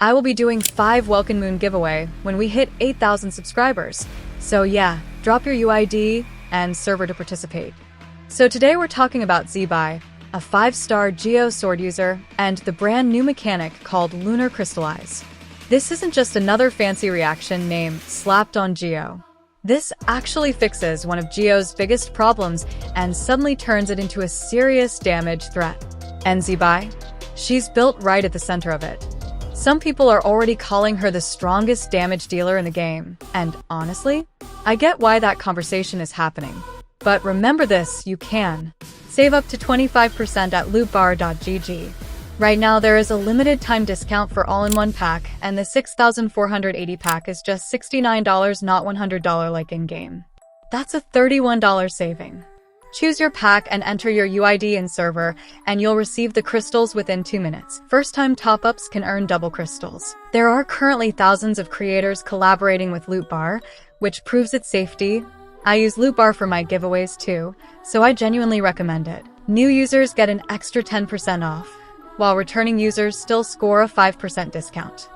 I will be doing 5 Welcome Moon giveaway when we hit 8,000 subscribers. So yeah, drop your UID and server to participate. So today we're talking about Zibai, a 5-star Geo sword user, and the brand new mechanic called Lunar Crystallise. This isn't just another fancy reaction name slapped on Geo. This actually fixes one of Geo's biggest problems and suddenly turns it into a serious damage threat. And Zibai? She's built right at the center of it. Some people are already calling her the strongest damage dealer in the game, and honestly, I get why that conversation is happening. But remember this, you can save up to 25% at lootbar.gg. Right now, there is a limited time discount for all-in-one pack, and the 6,480 pack is just $69, not $100 like in-game. That's a $31 saving. Choose your pack and enter your UID in server, and you'll receive the crystals within 2 minutes. First-time top-ups can earn double crystals. There are currently thousands of creators collaborating with Lootbar, which proves its safety. I use Lootbar for my giveaways too, so I genuinely recommend it. New users get an extra 10% off, while returning users still score a 5% discount.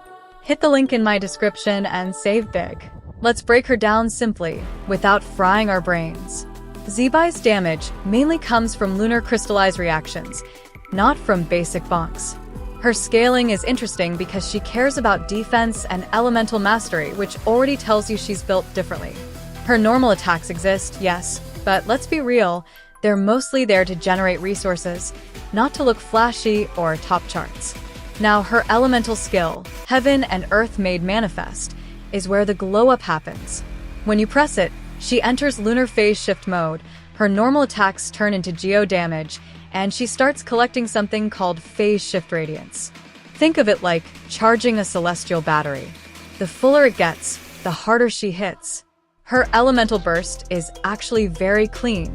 Hit the link in my description and save big. Let's break her down simply, without frying our brains. Zibai's damage mainly comes from Lunar Crystallise reactions, not from basic bonks. Her scaling is interesting because she cares about defense and elemental mastery, which already tells you she's built differently. Her normal attacks exist, yes, but let's be real, they're mostly there to generate resources, not to look flashy or top charts. Now, her elemental skill, Heaven and Earth Made Manifest, is where the glow-up happens. When you press it, she enters lunar phase shift mode, her normal attacks turn into geo damage, and she starts collecting something called phase shift radiance. Think of it like charging a celestial battery. The fuller it gets, the harder she hits. Her elemental burst is actually very clean.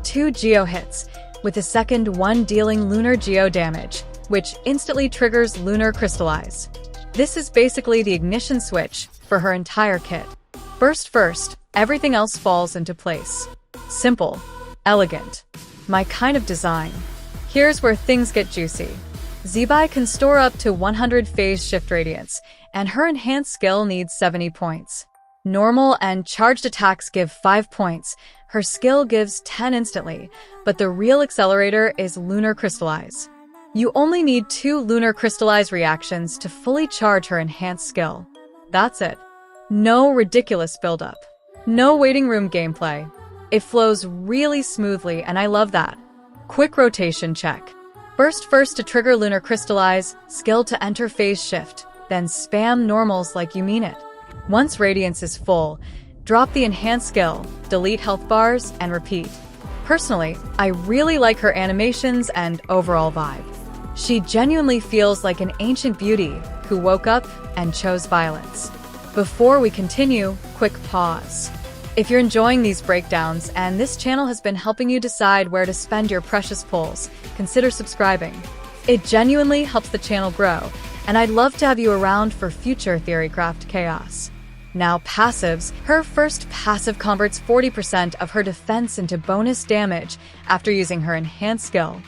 2 geo hits, with the second one dealing lunar geo damage, which instantly triggers Lunar Crystallise. This is basically the ignition switch for her entire kit. Burst first, everything else falls into place. Simple, elegant, my kind of design. Here's where things get juicy. Zibai can store up to 100 phase shift radiance, and her enhanced skill needs 70 points. Normal and charged attacks give 5 points, her skill gives 10 instantly, but the real accelerator is Lunar Crystallise. You only need 2 Lunar Crystallise reactions to fully charge her enhanced skill. That's it. No ridiculous buildup. No waiting room gameplay. It flows really smoothly, and I love that. Quick rotation check. Burst first to trigger Lunar Crystallise, skill to enter phase shift, then spam normals like you mean it. Once radiance is full, drop the enhanced skill, delete health bars, and repeat. Personally, I really like her animations and overall vibe. She genuinely feels like an ancient beauty who woke up and chose violence. Before we continue, quick pause. If you're enjoying these breakdowns and this channel has been helping you decide where to spend your precious pulls, consider subscribing. It genuinely helps the channel grow, and I'd love to have you around for future Theorycraft chaos. Now passives. Her first passive converts 40% of her defense into bonus damage after using her enhanced skill.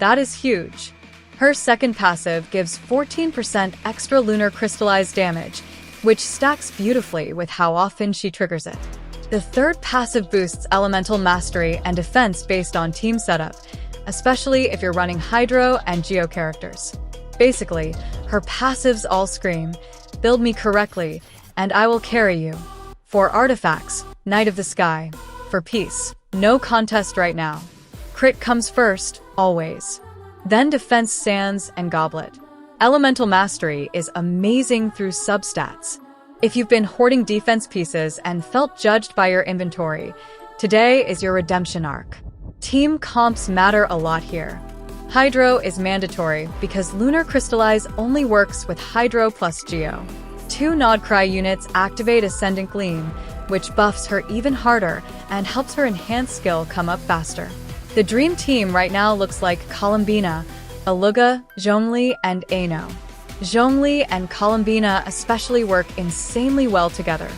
That is huge. Her second passive gives 14% extra Lunar Crystallise damage, which stacks beautifully with how often she triggers it. The third passive boosts elemental mastery and defense based on team setup, especially if you're running Hydro and Geo characters. Basically, her passives all scream, "Build me correctly, and I will carry you." For artifacts, Knight of the Sky. For peace, no contest right now. Crit comes first, always. Then defense sands and goblet. Elemental mastery is amazing through substats. If you've been hoarding defense pieces and felt judged by your inventory, today is your redemption arc. Team comps matter a lot here. Hydro is mandatory because Lunar Crystallise only works with Hydro plus Geo. 2 Nodcry units activate Ascendant Gleam, which buffs her even harder and helps her enhanced skill come up faster. The dream team right now looks like Columbina, Aluga, Zhongli, and Ano. Zhongli and Columbina especially work insanely well together.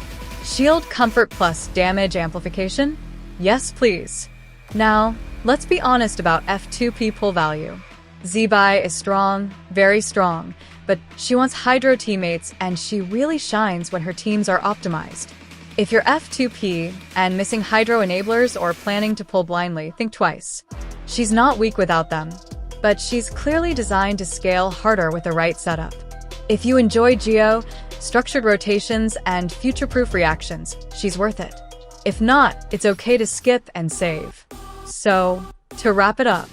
Shield comfort plus damage amplification? Yes, please. Now, let's be honest about F2P pull value. Zibai is strong, very strong, but she wants Hydro teammates and she really shines when her teams are optimized. If you're F2P and missing Hydro enablers or planning to pull blindly, think twice. She's not weak without them, but she's clearly designed to scale harder with the right setup. If you enjoy Geo, structured rotations, and future-proof reactions, she's worth it. If not, it's okay to skip and save. So, to wrap it up,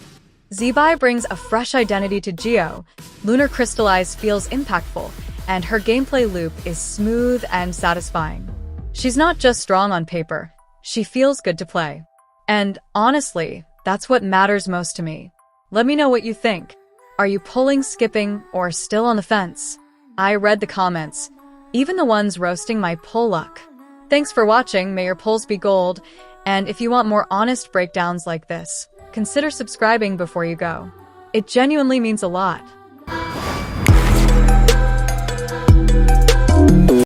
Zibai brings a fresh identity to Geo, Lunar Crystallise feels impactful, and her gameplay loop is smooth and satisfying. She's not just strong on paper, she feels good to play. And honestly, that's what matters most to me. Let me know what you think. Are you pulling, skipping, or still on the fence? I read the comments, even the ones roasting my pull luck. Thanks for watching, may your pulls be gold, and if you want more honest breakdowns like this, consider subscribing before you go. It genuinely means a lot.